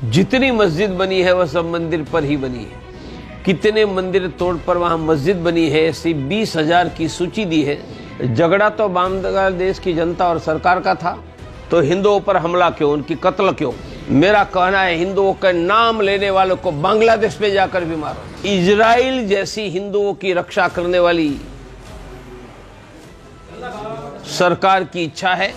जितनी मस्जिद बनी है वह सब मंदिर पर ही बनी है। कितने मंदिर तोड़ पर वहां मस्जिद बनी है, ऐसी 20,000 की सूची दी है। झगड़ा तो बांग्लादेश की जनता और सरकार का था, तो हिंदुओं पर हमला क्यों, उनकी कत्ल क्यों? मेरा कहना है हिंदुओं के नाम लेने वालों को बांग्लादेश में जाकर भी मारो। इजराइल जैसी हिंदुओं की रक्षा करने वाली सरकार की इच्छा है।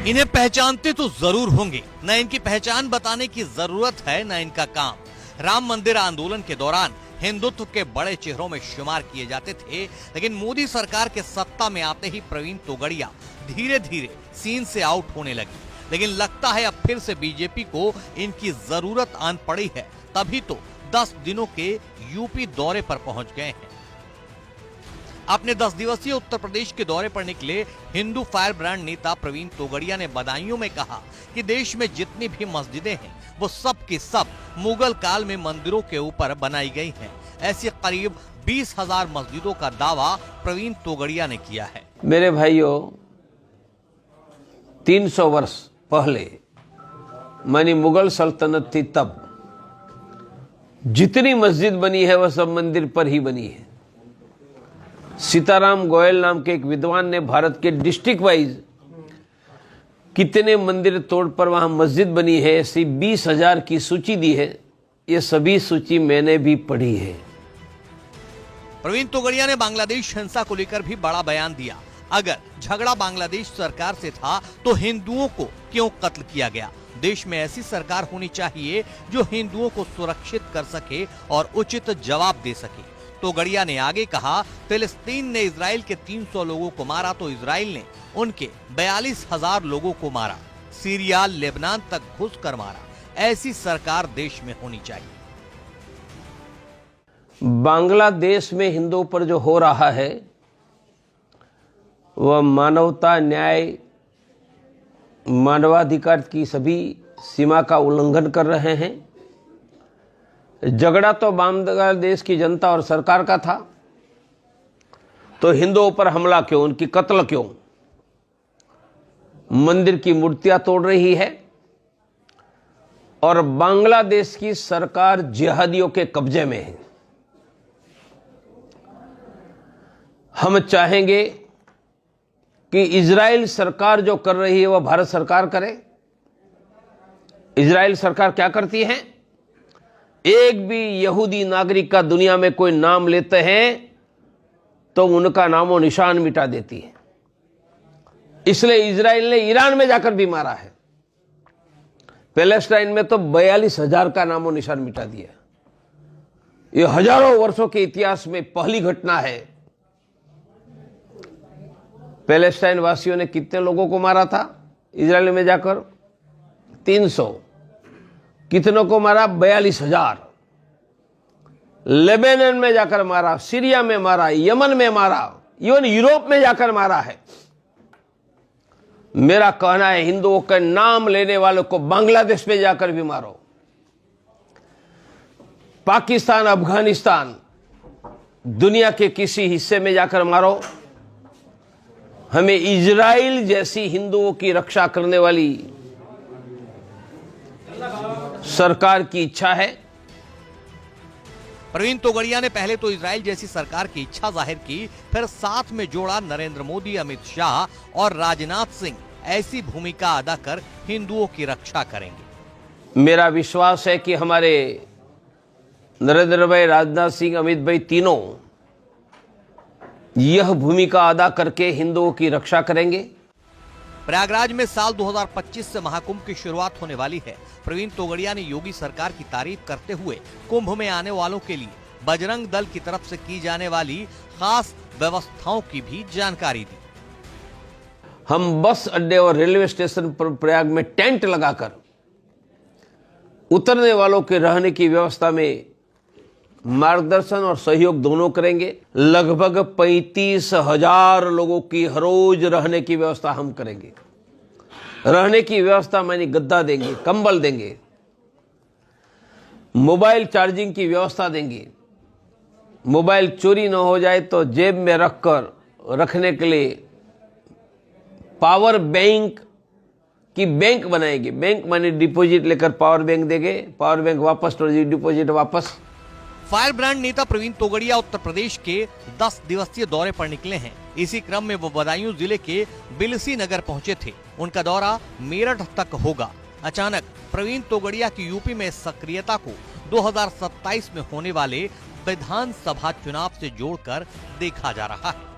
इन्हें पहचानते तो जरूर होंगे, न इनकी पहचान बताने की जरूरत है न इनका काम। राम मंदिर आंदोलन के दौरान हिंदुत्व के बड़े चेहरों में शुमार किए जाते थे, लेकिन मोदी सरकार के सत्ता में आते ही प्रवीण तोगड़िया धीरे धीरे सीन से आउट होने लगी। लेकिन लगता है अब फिर से बीजेपी को इनकी जरूरत आन पड़ी है, तभी तो 10 दिनों के यूपी दौरे पर पहुंच गए हैं। अपने 10 दिवसीय उत्तर प्रदेश के दौरे पर निकले हिंदू फायर ब्रांड नेता प्रवीण तोगड़िया ने बदायूं में कहा कि देश में जितनी भी मस्जिदें हैं वो सब की सब मुगल काल में मंदिरों के ऊपर बनाई गई हैं। ऐसी करीब 20,000 मस्जिदों का दावा प्रवीण तोगड़िया ने किया है। मेरे भाइयों, 300 वर्ष पहले मानी मुगल सल्तनत थी, तब जितनी मस्जिद बनी है वह सब मंदिर पर ही बनी है। सीताराम गोयल नाम के एक विद्वान ने भारत के डिस्ट्रिक्ट वाइज कितने मंदिर तोड़ पर वहां मस्जिद बनी है, ऐसी 20,000 की सूची दी है। ये सभी सूची मैंने भी पढ़ी है। प्रवीण तोगड़िया ने बांग्लादेश हिंसा को लेकर भी बड़ा बयान दिया। अगर झगड़ा बांग्लादेश सरकार से था तो हिंदुओं को क्यों कत्ल किया गया? देश में ऐसी सरकार होनी चाहिए जो हिंदुओं को सुरक्षित कर सके और उचित जवाब दे सके। तोगड़िया ने आगे कहा, फिलिस्तीन ने इजराइल के 300 लोगों को मारा तो इजराइल ने उनके 42,000 लोगों को मारा। सीरिया, लेबनान तक घुसकर मारा। ऐसी सरकार देश में होनी चाहिए। बांग्लादेश में हिंदुओं पर जो हो रहा है वह मानवता, न्याय, मानवाधिकार की सभी सीमा का उल्लंघन कर रहे हैं। झगड़ा तो बांग्लादेश की जनता और सरकार का था, तो हिंदुओं पर हमला क्यों, उनकी कत्ल क्यों? मंदिर की मूर्तियां तोड़ रही है और बांग्लादेश की सरकार जिहादियों के कब्जे में है। हम चाहेंगे कि इजराइल सरकार जो कर रही है वह भारत सरकार करे। इजराइल सरकार क्या करती है? एक भी यहूदी नागरिक का दुनिया में कोई नाम लेते हैं तो उनका नामो निशान मिटा देती है। इसलिए इजराइल ने ईरान में जाकर भी मारा है। पैलेस्टाइन में तो 42,000 का नामो निशान मिटा दिया। यह हजारों वर्षों के इतिहास में पहली घटना है। पैलेस्टाइन वासियों ने कितने लोगों को मारा था इजराइल में जाकर? 300। कितनों को मारा? 42,000। लेबनान में जाकर मारा, सीरिया में मारा, यमन में मारा, इवन यूरोप में जाकर मारा है। मेरा कहना है हिंदुओं के नाम लेने वालों को बांग्लादेश में जाकर भी मारो। पाकिस्तान, अफगानिस्तान, दुनिया के किसी हिस्से में जाकर मारो। हमें इजराइल जैसी हिंदुओं की रक्षा करने वाली सरकार की इच्छा है। प्रवीण तोगड़िया ने पहले तो इजराइल जैसी सरकार की इच्छा जाहिर की, फिर साथ में जोड़ा नरेंद्र मोदी, अमित शाह और राजनाथ सिंह ऐसी भूमिका अदा कर हिंदुओं की रक्षा करेंगे। मेरा विश्वास है कि हमारे नरेंद्र भाई, राजनाथ सिंह, अमित भाई तीनों यह भूमिका अदा करके हिंदुओं की रक्षा करेंगे। प्रयागराज में साल 2025 से महाकुंभ की शुरुआत होने वाली है। प्रवीण तोगड़िया ने योगी सरकार की तारीफ करते हुए कुंभ में आने वालों के लिए बजरंग दल की तरफ से की जाने वाली खास व्यवस्थाओं की भी जानकारी दी। हम बस अड्डे और रेलवे स्टेशन पर प्रयाग में टेंट लगाकर उतरने वालों के रहने की व्यवस्था में मार्गदर्शन और सहयोग दोनों करेंगे। लगभग 35,000 लोगों की हर रोज रहने की व्यवस्था हम करेंगे। रहने की व्यवस्था मानी गद्दा देंगे, कंबल देंगे, मोबाइल चार्जिंग की व्यवस्था देंगे। मोबाइल चोरी न हो जाए तो जेब में रखने के लिए पावर बैंक कि बैंक बनाएंगे, बैंक माने डिपॉजिट लेकर पावर बैंक देंगे, पावर बैंक वापस तो डिपॉजिट वापस। फायर ब्रांड नेता प्रवीण तोगड़िया उत्तर प्रदेश के 10 दिवसीय दौरे पर निकले हैं। इसी क्रम में वो बदायूं जिले के बिलसी नगर पहुंचे थे। उनका दौरा मेरठ तक होगा। अचानक प्रवीण तोगड़िया की यूपी में सक्रियता को 2027 में होने वाले विधानसभा चुनाव से जोड़कर देखा जा रहा है।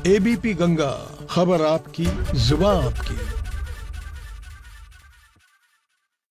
एबीपी गंगा, खबर आपकी, जुबान आपकी।